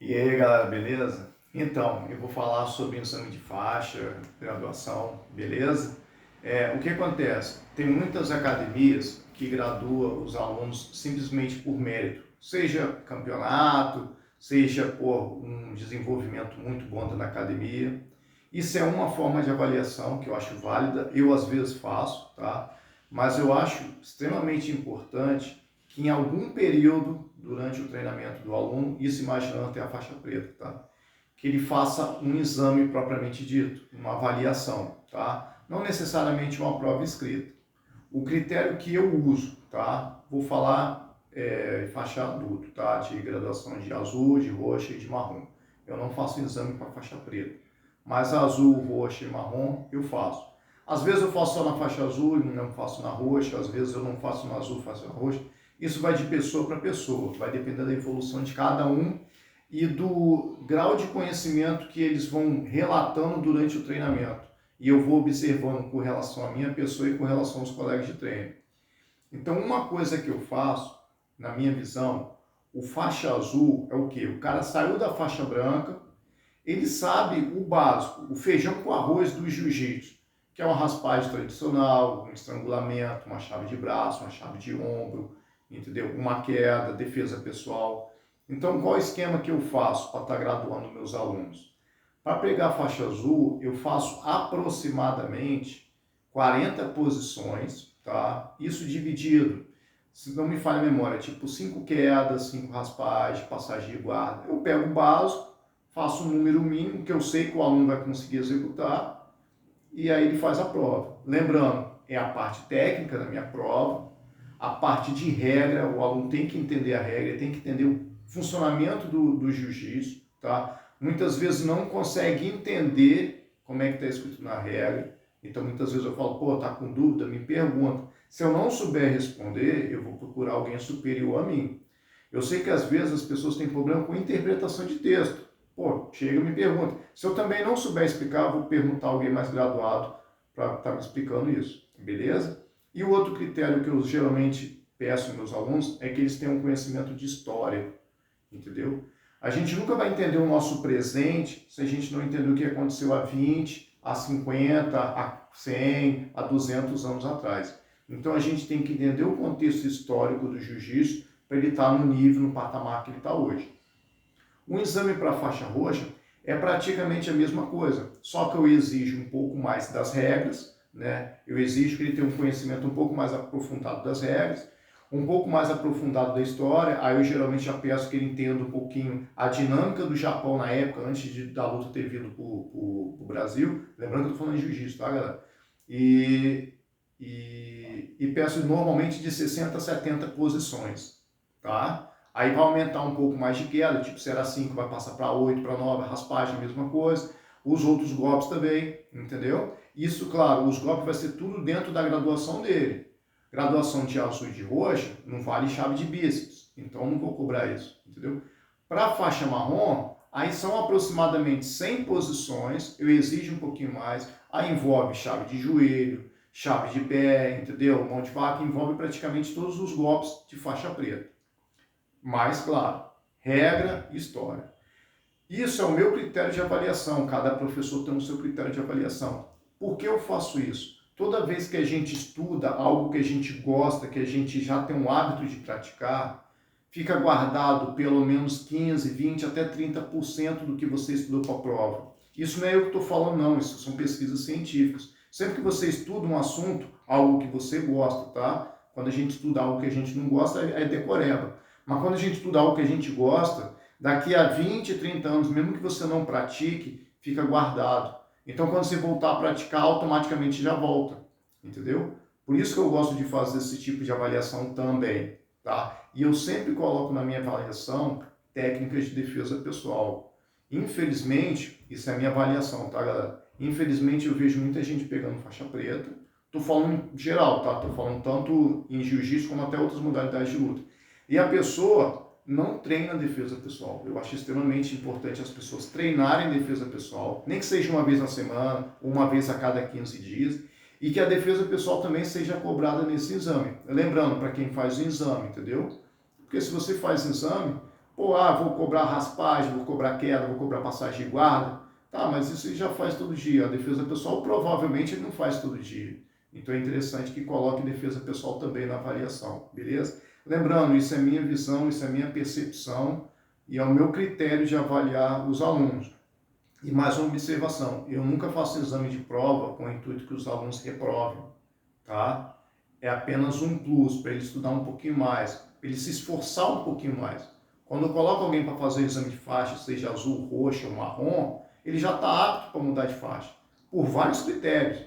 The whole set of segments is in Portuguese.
E aí, galera, beleza? Então, eu vou falar sobre exame de faixa, graduação, beleza? O que acontece? Tem muitas academias que graduam os alunos simplesmente por mérito, seja campeonato, seja por um desenvolvimento muito bom dentro da academia. Isso é uma forma de avaliação que eu acho válida, eu às vezes faço, tá? Mas eu acho extremamente importante que em algum período durante o treinamento do aluno, isso imaginando até a faixa preta, tá? Que ele faça um exame propriamente dito, uma avaliação, tá? Não necessariamente uma prova escrita. O critério que eu uso, tá? Vou falar faixa adulto, tá? De graduação de azul, de roxa e de marrom. Eu não faço exame para faixa preta, mas azul, roxa e marrom eu faço. Às vezes eu faço só na faixa azul e não faço na roxa, às vezes eu não faço na azul, faço na roxa. Isso vai de pessoa para pessoa, vai depender da evolução de cada um e do grau de conhecimento que eles vão relatando durante o treinamento. E eu vou observando com relação à minha pessoa e com relação aos colegas de treino. Então, uma coisa que eu faço, na minha visão, o faixa azul é o quê? O cara saiu da faixa branca, ele sabe o básico, o feijão com arroz do jiu-jitsu, que é uma raspagem tradicional, um estrangulamento, uma chave de braço, uma chave de ombro, entendeu? Uma queda, defesa pessoal. Então, qual é o esquema que eu faço para estar graduando meus alunos? Para pegar a faixa azul, eu faço aproximadamente 40 posições, tá? Isso dividido, se não me falha a memória, tipo 5 quedas, 5 raspagens, passagem de guarda. Eu pego o básico, faço um número mínimo que eu sei que o aluno vai conseguir executar e aí ele faz a prova. Lembrando, é a parte técnica da minha prova, a parte de regra, o aluno tem que entender a regra, tem que entender o funcionamento do jiu-jitsu, tá? Muitas vezes não consegue entender como é que está escrito na regra, então muitas vezes eu falo, pô, tá com dúvida? Me pergunta. Se eu não souber responder, eu vou procurar alguém superior a mim. Eu sei que às vezes as pessoas têm problema com interpretação de texto. Pô, chega e me pergunta. Se eu também não souber explicar, eu vou perguntar a alguém mais graduado para estar me explicando isso, beleza? E o outro critério que eu geralmente peço aos meus alunos é que eles tenham um conhecimento de história, entendeu? A gente nunca vai entender o nosso presente se a gente não entender o que aconteceu há 20, há 50, há 100, há 200 anos atrás. Então a gente tem que entender o contexto histórico do jiu-jitsu para ele estar no nível, no patamar que ele está hoje. Um exame para faixa roxa é praticamente a mesma coisa, só que eu exijo um pouco mais das regras, né? Eu exijo que ele tenha um conhecimento um pouco mais aprofundado das regras, um pouco mais aprofundado da história. Aí eu geralmente já peço que ele entenda um pouquinho a dinâmica do Japão na época, antes da luta ter vindo para o Brasil. Lembrando que eu estou falando de jiu-jitsu, tá, galera? E peço normalmente de 60 a 70 posições, tá? Aí vai aumentar um pouco mais de queda, tipo se era 5 vai passar para 8, para 9, raspagem, a mesma coisa. Os outros golpes também, entendeu? Isso, claro, os golpes vai ser tudo dentro da graduação dele. Graduação de azul e de roxa não vale chave de bíceps, então não vou cobrar isso, entendeu? Para a faixa marrom, aí são aproximadamente 100 posições, eu exijo um pouquinho mais, aí envolve chave de joelho, chave de pé, entendeu? Mão de vaca, envolve praticamente todos os golpes de faixa preta. Mas, claro, regra e história. Isso é o meu critério de avaliação, cada professor tem o seu critério de avaliação. Por que eu faço isso? Toda vez que a gente estuda algo que a gente gosta, que a gente já tem um hábito de praticar, fica guardado pelo menos 15, 20, até 30% do que você estudou para a prova. Isso não é eu que estou falando, não, isso são pesquisas científicas. Sempre que você estuda um assunto, algo que você gosta, tá? Quando a gente estuda algo que a gente não gosta, é decoreba. Mas quando a gente estuda algo que a gente gosta, daqui a 20, 30 anos, mesmo que você não pratique, fica guardado. Então, quando você voltar a praticar, automaticamente já volta, entendeu? Por isso que eu gosto de fazer esse tipo de avaliação também, tá? E eu sempre coloco na minha avaliação técnicas de defesa pessoal. Infelizmente, isso é a minha avaliação, tá, galera? Infelizmente, eu vejo muita gente pegando faixa preta. Tô falando geral, tá? Tô falando tanto em jiu-jitsu como até outras modalidades de luta. E a pessoa não treina defesa pessoal. Eu acho extremamente importante as pessoas treinarem defesa pessoal, nem que seja uma vez na semana, uma vez a cada 15 dias, e que a defesa pessoal também seja cobrada nesse exame. Lembrando, para quem faz o exame, entendeu? Porque se você faz o exame, Pô, vou cobrar raspagem, vou cobrar queda, vou cobrar passagem de guarda. Tá, mas isso ele já faz todo dia. A defesa pessoal provavelmente ele não faz todo dia. Então é interessante que coloque defesa pessoal também na avaliação, beleza? Lembrando, isso é minha visão, isso é minha percepção e é o meu critério de avaliar os alunos. E mais uma observação, eu nunca faço exame de prova com o intuito que os alunos reprovem, tá? É apenas um plus para ele estudar um pouquinho mais, para ele se esforçar um pouquinho mais. Quando eu coloco alguém para fazer o exame de faixa, seja azul, roxo ou marrom, ele já está apto para mudar de faixa, por vários critérios.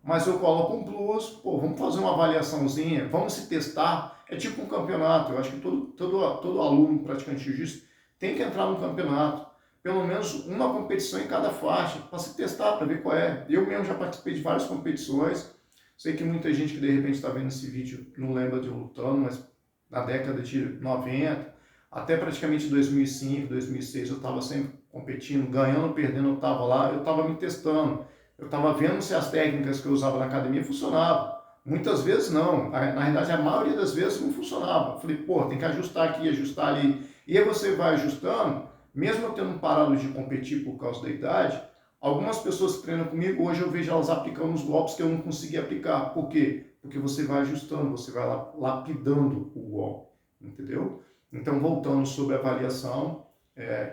Mas eu coloco um plus, pô, vamos fazer uma avaliaçãozinha, vamos se testar. É tipo um campeonato, eu acho que todo aluno praticante de jiu-jitsu tem que entrar no campeonato. Pelo menos uma competição em cada faixa, para se testar, para ver qual é. Eu mesmo já participei de várias competições. Sei que muita gente que de repente está vendo esse vídeo não lembra de eu lutando, mas na década de 90, até praticamente 2005, 2006, eu estava sempre competindo, ganhando, perdendo, eu estava lá, eu estava me testando. Eu estava vendo se as técnicas que eu usava na academia funcionavam. Muitas vezes não. Na realidade, a maioria das vezes não funcionava. Eu falei, pô, tem que ajustar aqui, ajustar ali. E aí você vai ajustando, mesmo eu tendo parado de competir por causa da idade, algumas pessoas que treinam comigo, hoje eu vejo elas aplicando os golpes que eu não consegui aplicar. Por quê? Porque você vai ajustando, você vai lapidando o golpe, entendeu? Então, voltando sobre a avaliação,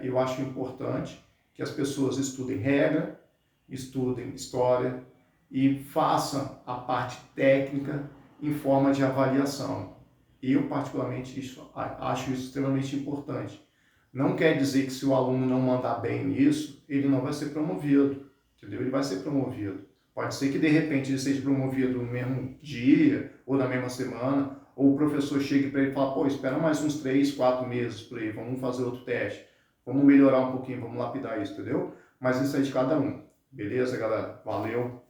eu acho importante que as pessoas estudem regra, estudem história e façam a parte técnica em forma de avaliação. Eu, particularmente, acho isso extremamente importante. Não quer dizer que se o aluno não mandar bem nisso, ele não vai ser promovido, entendeu? Ele vai ser promovido. Pode ser que, de repente, ele seja promovido no mesmo dia ou na mesma semana, ou o professor chegue para ele e fala, pô, espera mais uns 3, 4 meses para ele, vamos fazer outro teste, vamos melhorar um pouquinho, vamos lapidar isso, entendeu? Mas isso é de cada um. Beleza, galera? Valeu!